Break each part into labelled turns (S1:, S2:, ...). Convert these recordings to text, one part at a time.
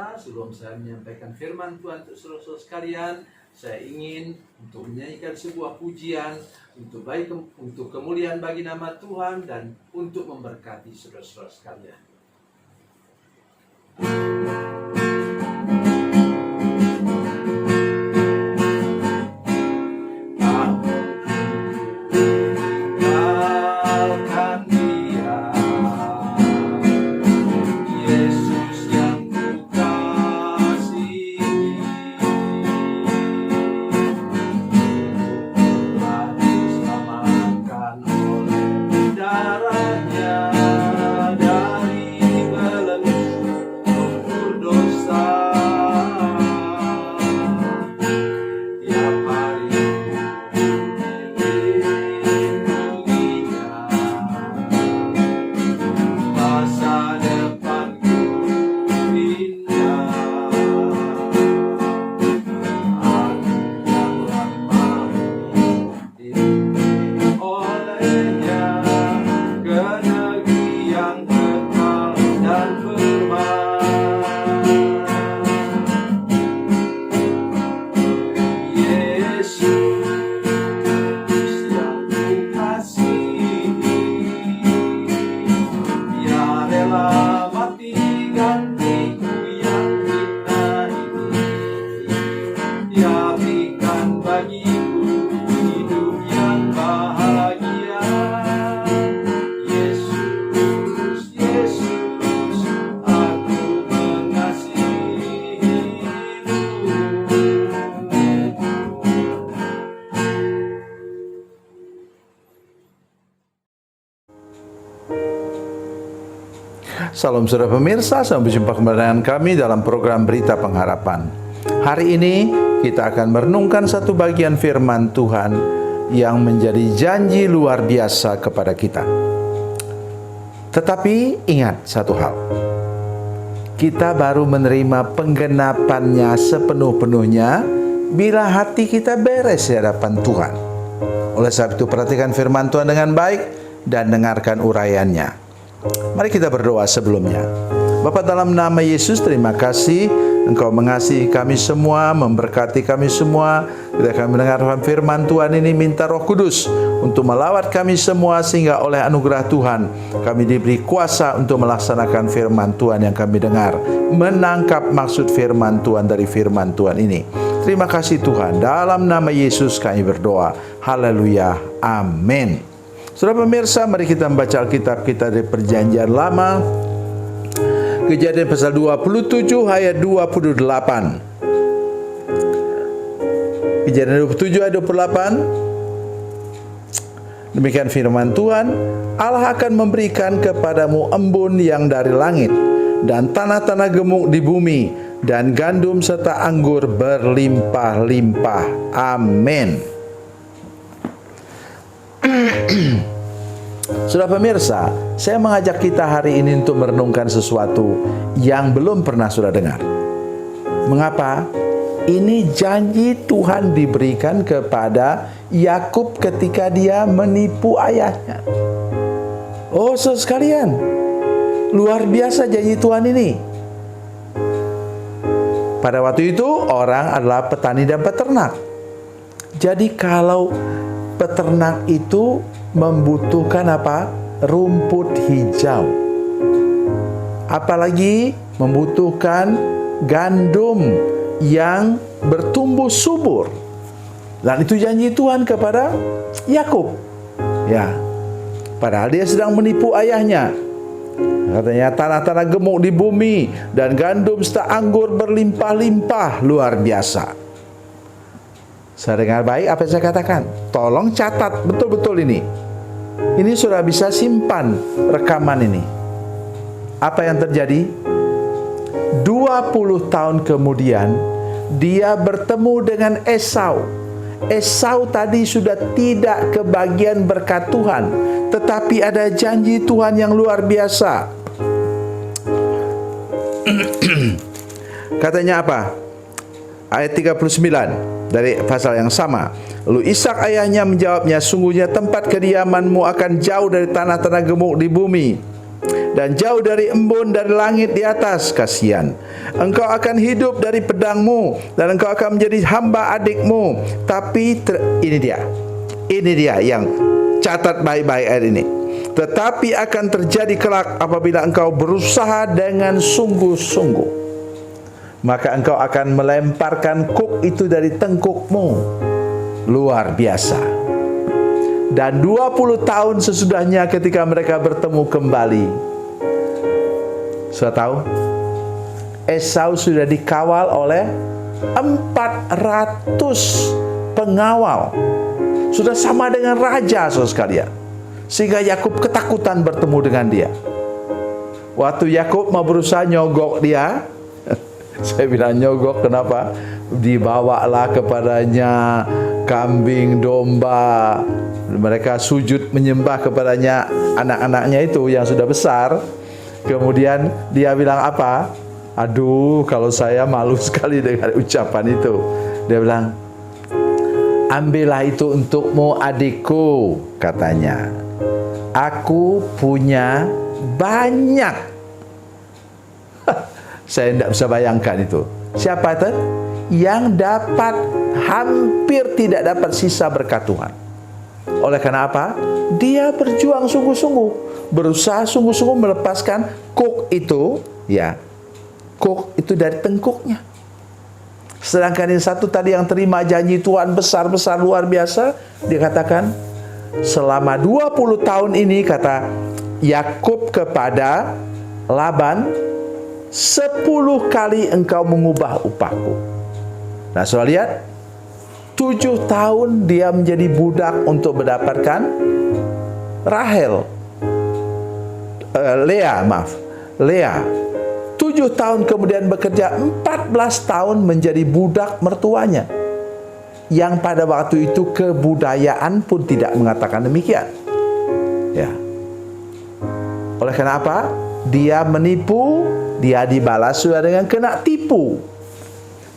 S1: pemirsa, sebelum saya menyampaikan firman Tuhan untuk saudara-saudara sekalian, saya ingin untuk menyanyikan sebuah pujian untuk untuk kemuliaan bagi nama Tuhan dan untuk memberkati saudara-saudara sekalian.
S2: Salam saudara pemirsa, sampai jumpa kembali dengan kami dalam program Berita Pengharapan. Hari ini kita akan merenungkan satu bagian firman Tuhan yang menjadi janji luar biasa kepada kita. Tetapi ingat satu hal, kita baru menerima penggenapannya sepenuh-penuhnya bila hati kita beres di hadapan Tuhan. Oleh sebab itu perhatikan firman Tuhan dengan baik dan dengarkan uraiannya. Mari kita berdoa sebelumnya. Bapa, dalam nama Yesus, terima kasih Engkau mengasihi kami semua, memberkati kami semua. Kita akan mendengarkan firman Tuhan ini, minta Roh Kudus untuk melawat kami semua, sehingga oleh anugerah Tuhan kami diberi kuasa untuk melaksanakan firman Tuhan yang kami dengar, menangkap maksud firman Tuhan dari firman Tuhan ini. Terima kasih Tuhan, dalam nama Yesus kami berdoa. Haleluya, amin. Saudara pemirsa, mari kita membaca Alkitab kita dari Perjanjian Lama, Kejadian pasal 27 ayat 28. Kejadian 27 ayat 28. Demikian firman Tuhan, Allah akan memberikan kepadamu embun yang dari langit, dan tanah-tanah gemuk di bumi, dan gandum serta anggur berlimpah-limpah. Amin. Saudara pemirsa, saya mengajak kita hari ini untuk merenungkan sesuatu yang belum pernah sudah dengar. Mengapa? Ini janji Tuhan diberikan kepada Yakub ketika dia menipu ayahnya. Oh, saudara sekalian, luar biasa janji Tuhan ini. Pada waktu itu orang adalah petani dan peternak. Jadi kalau peternak itu membutuhkan apa? Rumput hijau. Apalagi membutuhkan gandum yang bertumbuh subur. Dan itu janji Tuhan kepada Yakub. Ya. Padahal dia sedang menipu ayahnya. Katanya tanah-tanah gemuk di bumi dan gandum serta anggur berlimpah-limpah. Luar biasa. Saya dengar baik apa yang saya katakan. Tolong catat betul-betul ini. Ini sudah bisa simpan rekaman ini. Apa yang terjadi? 20 tahun kemudian dia bertemu dengan Esau. Esau tadi sudah tidak kebagian berkat Tuhan, tetapi ada janji Tuhan yang luar biasa. Katanya apa? Ayat 39 dari pasal yang sama. Lalu Ishak ayahnya menjawabnya, sungguhnya tempat kediamanmu akan jauh dari tanah-tanah gemuk di bumi. dan jauh dari embun dari langit di atas. Kasihan. Engkau akan hidup dari pedangmu, dan engkau akan menjadi hamba adikmu. Tapi ini dia yang catat baik-baik ayat ini. Tetapi akan terjadi kelak apabila engkau berusaha dengan sungguh-sungguh, maka engkau akan melemparkan kuk itu dari tengkukmu. Luar biasa. Dan 20 tahun sesudahnya ketika mereka bertemu kembali, sudah tahu, Esau sudah dikawal oleh 400 pengawal. Sudah sama dengan raja, saudara sekalian. Sehingga Yakub ketakutan bertemu dengan dia. Waktu Yakub mau berusaha nyogok dia, saya bilang nyogok kenapa? Dibawalah kepadanya kambing, domba. Mereka sujud menyembah kepadanya, anak-anaknya itu yang sudah besar. Kemudian dia bilang apa? Aduh, kalau saya malu sekali dengan ucapan itu. Dia bilang, ambillah itu untukmu adikku, katanya. Aku punya banyak. Saya tidak bisa bayangkan itu. Siapa itu? Yang dapat hampir tidak dapat sisa berkat Tuhan. Oleh karena apa? Dia berjuang sungguh-sungguh, berusaha sungguh-sungguh melepaskan kuk itu, ya, kuk itu dari tengkuknya. Sedangkan yang satu tadi yang terima janji Tuhan besar-besar luar biasa, dia katakan, selama 20 tahun ini, kata Yakub kepada Laban, 10 kali engkau mengubah upahku. Nah, saudara lihat, 7 tahun dia menjadi budak untuk mendapatkan Lea. 7 tahun kemudian bekerja, 14 tahun menjadi budak mertuanya. Yang pada waktu itu kebudayaan pun tidak mengatakan demikian. Ya. Oleh karena apa? Dia menipu, dia dibalas sudah dengan kena tipu.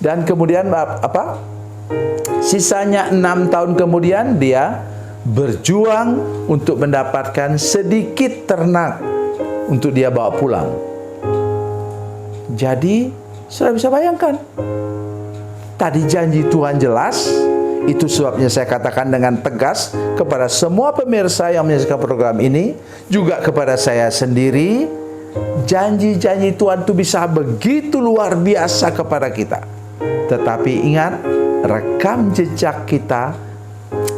S2: Dan kemudian apa? Sisanya 6 tahun kemudian dia berjuang untuk mendapatkan sedikit ternak untuk dia bawa pulang. Jadi, sudah bisa bayangkan. Tadi janji Tuhan jelas. Itu sebabnya saya katakan dengan tegas kepada semua pemirsa yang menyaksikan program ini, juga kepada saya sendiri, janji-janji Tuhan itu bisa begitu luar biasa kepada kita. Tetapi ingat, rekam jejak kita,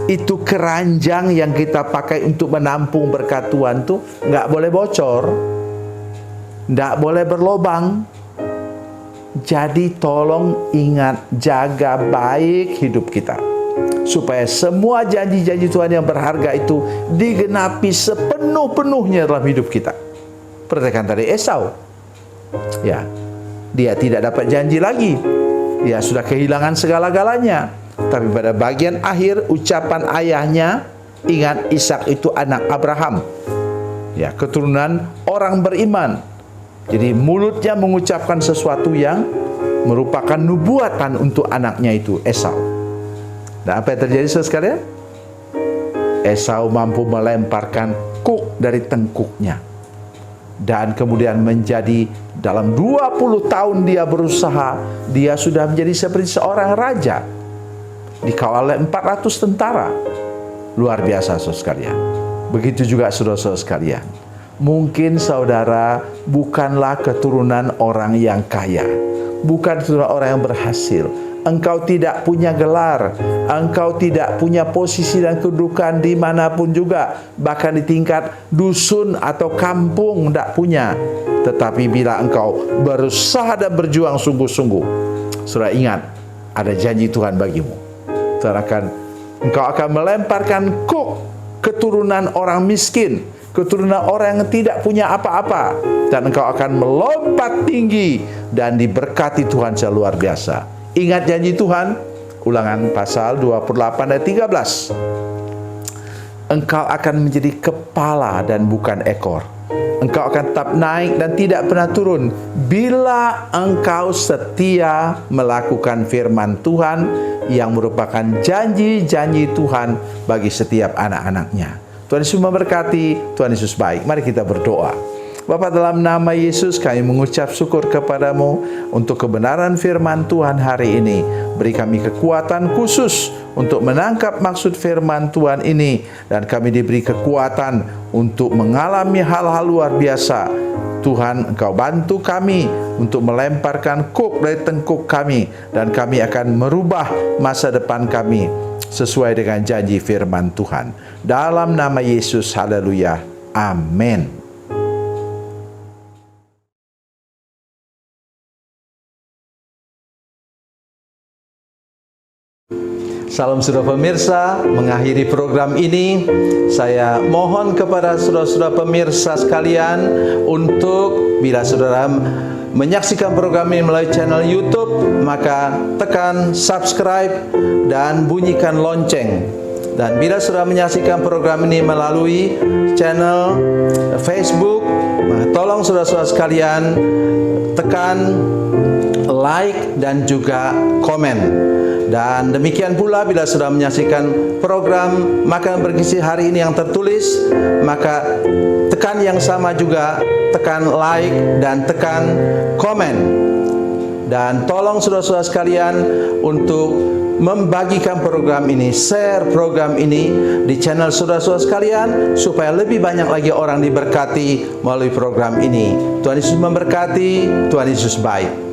S2: itu keranjang yang kita pakai untuk menampung berkat Tuhan itu nggak boleh bocor, nggak boleh berlobang. Jadi tolong ingat, jaga baik hidup kita, supaya semua janji-janji Tuhan yang berharga itu digenapi sepenuh-penuhnya dalam hidup kita. Perhatikan tadi Esau, ya, dia tidak dapat janji lagi, dia sudah kehilangan segala-galanya. Tapi pada bagian akhir ucapan ayahnya, ingat, Ishak itu anak Abraham, ya, keturunan orang beriman. Jadi mulutnya mengucapkan sesuatu yang merupakan nubuatan untuk anaknya itu, Esau. Dan apa yang terjadi saudara sekalian? Esau mampu melemparkan kuk dari tengkuknya. Dan kemudian menjadi, dalam 20 tahun dia berusaha, dia sudah menjadi seperti seorang raja. Dikawal oleh 400 tentara. Luar biasa saudara sekalian. Begitu juga saudara-saudara sekalian. Mungkin saudara bukanlah keturunan orang yang kaya, bukan keturunan orang yang berhasil. Engkau tidak punya gelar, engkau tidak punya posisi dan kedudukan dimanapun juga, bahkan di tingkat dusun atau kampung tidak punya. Tetapi bila engkau berusaha dan berjuang sungguh-sungguh, saudara ingat, ada janji Tuhan bagimu. Engkau akan melemparkan kuk keturunan orang miskin, keturunan orang yang tidak punya apa-apa, dan engkau akan melompat tinggi dan diberkati Tuhan secara luar biasa. Ingat janji Tuhan, Ulangan pasal 28 ayat 13. Engkau akan menjadi kepala dan bukan ekor. Engkau akan tetap naik dan tidak pernah turun bila engkau setia melakukan firman Tuhan yang merupakan janji-janji Tuhan bagi setiap anak-anaknya. Tuhan Yesus memberkati, Tuhan Yesus baik. Mari kita berdoa. Bapa, dalam nama Yesus kami mengucap syukur kepadamu untuk kebenaran firman Tuhan hari ini. Beri kami kekuatan khusus untuk menangkap maksud firman Tuhan ini, dan kami diberi kekuatan untuk mengalami hal-hal luar biasa. Tuhan, Engkau bantu kami untuk melemparkan kuk dari tengkuk kami, dan kami akan merubah masa depan kami sesuai dengan janji firman Tuhan. Dalam nama Yesus, haleluya, amin. Salam saudara pemirsa, mengakhiri program ini saya mohon kepada saudara-saudara pemirsa sekalian untuk bila saudara menyaksikan program ini melalui channel YouTube, maka tekan subscribe dan bunyikan lonceng. Dan bila saudara menyaksikan program ini melalui channel Facebook, tolong saudara-saudara sekalian tekan like dan juga komen. Dan demikian pula bila sudah menyaksikan program Makan Bergizi hari ini yang tertulis, maka tekan yang sama juga, tekan like dan tekan komen. Dan tolong saudara-saudara sekalian untuk membagikan program ini, share program ini di channel saudara-saudara sekalian, supaya lebih banyak lagi orang diberkati melalui program ini. Tuhan Yesus memberkati, Tuhan Yesus baik.